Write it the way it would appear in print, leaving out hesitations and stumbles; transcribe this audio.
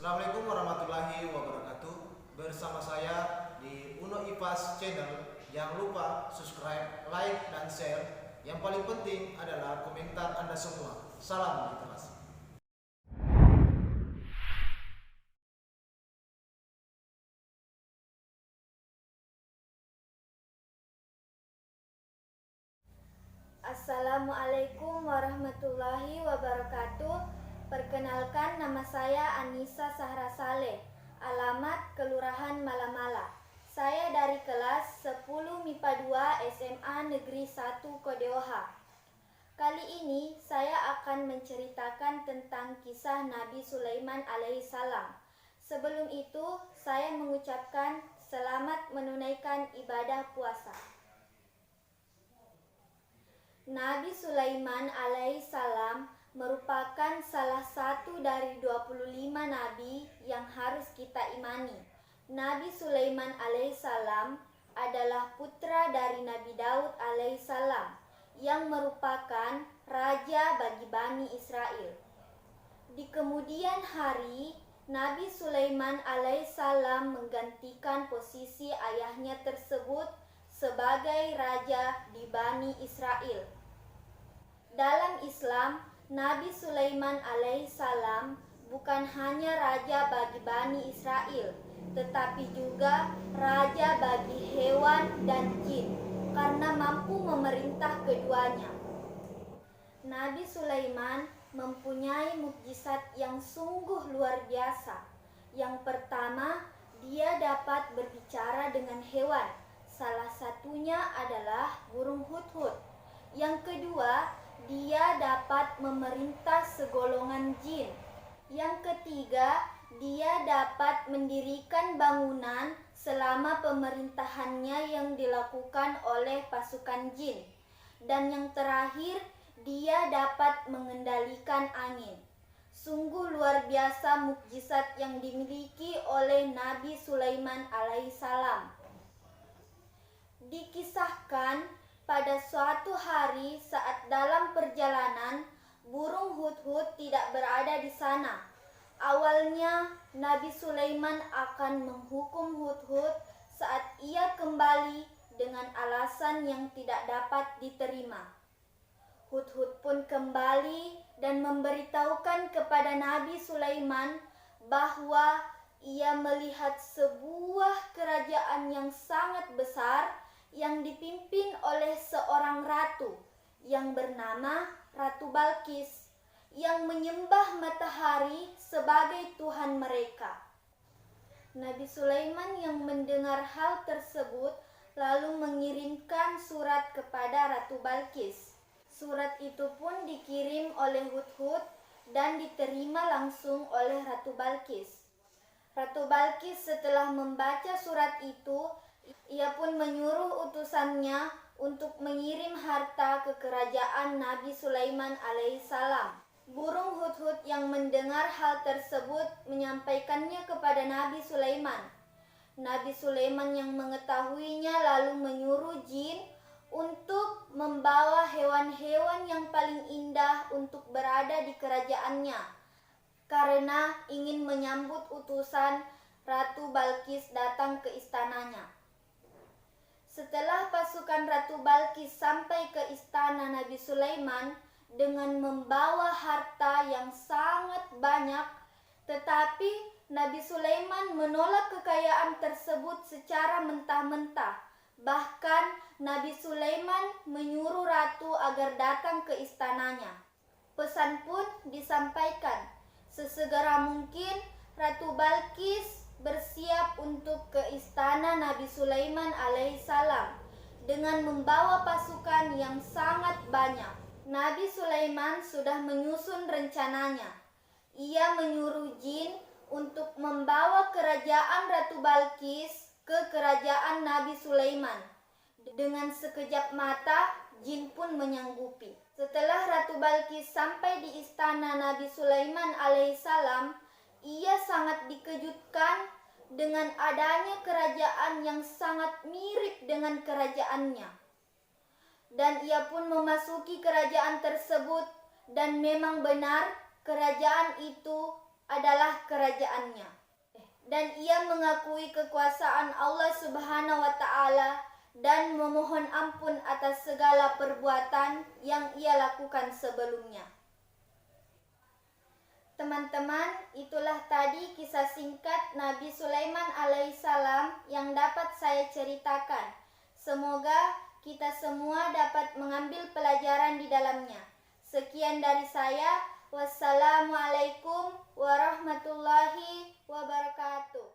Assalamualaikum warahmatullahi wabarakatuh. Bersama saya di Uno Ipas Channel. Jangan lupa subscribe, like, dan share. Yang paling penting adalah komentar Anda semua. Salam literasi. Assalamualaikum warahmatullahi wabarakatuh. Perkenalkan, nama saya Anissa Sahra Saleh, alamat Kelurahan Malamala. Saya dari kelas 10 MIPA 2 SMA Negeri 1 Kodeoha. Kali ini saya akan menceritakan tentang kisah Nabi Sulaiman alaihissalam. Sebelum itu, saya mengucapkan selamat menunaikan ibadah puasa. Nabi Sulaiman alaihissalam merupakan salah satu dari 25 nabi yang harus kita imani. Nabi Sulaiman alaihissalam adalah putra dari Nabi Daud alaihissalam yang merupakan raja bagi Bani Israel. Di kemudian hari, Nabi Sulaiman alaihissalam menggantikan posisi ayahnya tersebut sebagai raja di Bani Israel. Dalam Islam, Nabi Sulaiman alaihissalam bukan hanya raja bagi Bani Israel, tetapi juga raja bagi hewan dan jin, karena mampu memerintah keduanya. Nabi Sulaiman mempunyai mukjizat yang sungguh luar biasa. Yang pertama, dia dapat berbicara dengan hewan. Salah satunya adalah burung hudhud. Yang kedua, dia dapat memerintah segolongan jin. Yang ketiga, dia dapat mendirikan bangunan selama pemerintahannya yang dilakukan oleh pasukan jin. Dan yang terakhir, dia dapat mengendalikan angin. Sungguh luar biasa mukjizat yang dimiliki oleh Nabi Sulaiman alaihissalam. Dikisahkan pada suatu hari saat dalam perjalanan, burung hudhud tidak berada di sana. Awalnya Nabi Sulaiman akan menghukum hudhud saat ia kembali dengan alasan yang tidak dapat diterima. Hudhud pun kembali dan memberitahukan kepada Nabi Sulaiman bahwa ia melihat sebuah kerajaan yang sangat besar yang dipimpin oleh seorang ratu yang bernama Ratu Balqis yang menyembah matahari sebagai Tuhan mereka. Nabi Sulaiman yang mendengar hal tersebut lalu mengirimkan surat kepada Ratu Balqis. Surat itu pun dikirim oleh Hudhud dan diterima langsung oleh Ratu Balqis. Ratu Balqis setelah membaca surat itu, ia pun menyuruh utusannya untuk mengirim harta ke kerajaan Nabi Sulaiman alaihissalam. Burung hudhud yang mendengar hal tersebut menyampaikannya kepada Nabi Sulaiman. Nabi Sulaiman yang mengetahuinya lalu menyuruh jin untuk membawa hewan-hewan yang paling indah untuk berada di kerajaannya, karena ingin menyambut utusan Ratu Balqis datang ke istananya. Setelah pasukan Ratu Balqis sampai ke istana Nabi Sulaiman dengan membawa harta yang sangat banyak, tetapi Nabi Sulaiman menolak kekayaan tersebut secara mentah-mentah. Bahkan Nabi Sulaiman menyuruh ratu agar datang ke istananya. Pesan pun disampaikan. Sesegera mungkin Ratu Balqis bersiap untuk ke istana Nabi Sulaiman alaihissalam dengan membawa pasukan yang sangat banyak. Nabi Sulaiman sudah menyusun rencananya. Ia menyuruh jin untuk membawa kerajaan Ratu Balqis ke kerajaan Nabi Sulaiman. Dengan sekejap mata, jin pun menyanggupi. Setelah Ratu Balqis sampai di istana Nabi Sulaiman alaihissalam, ia sangat dikejutkan dengan adanya kerajaan yang sangat mirip dengan kerajaannya. Dan ia pun memasuki kerajaan tersebut, dan memang benar kerajaan itu adalah kerajaannya. Dan ia mengakui kekuasaan Allah Subhanahu wa Ta'ala dan memohon ampun atas segala perbuatan yang ia lakukan sebelumnya. Teman-teman, itulah tadi kisah singkat Nabi Sulaiman alaihissalam yang dapat saya ceritakan. Semoga kita semua dapat mengambil pelajaran di dalamnya. Sekian dari saya. Wassalamualaikum warahmatullahi wabarakatuh.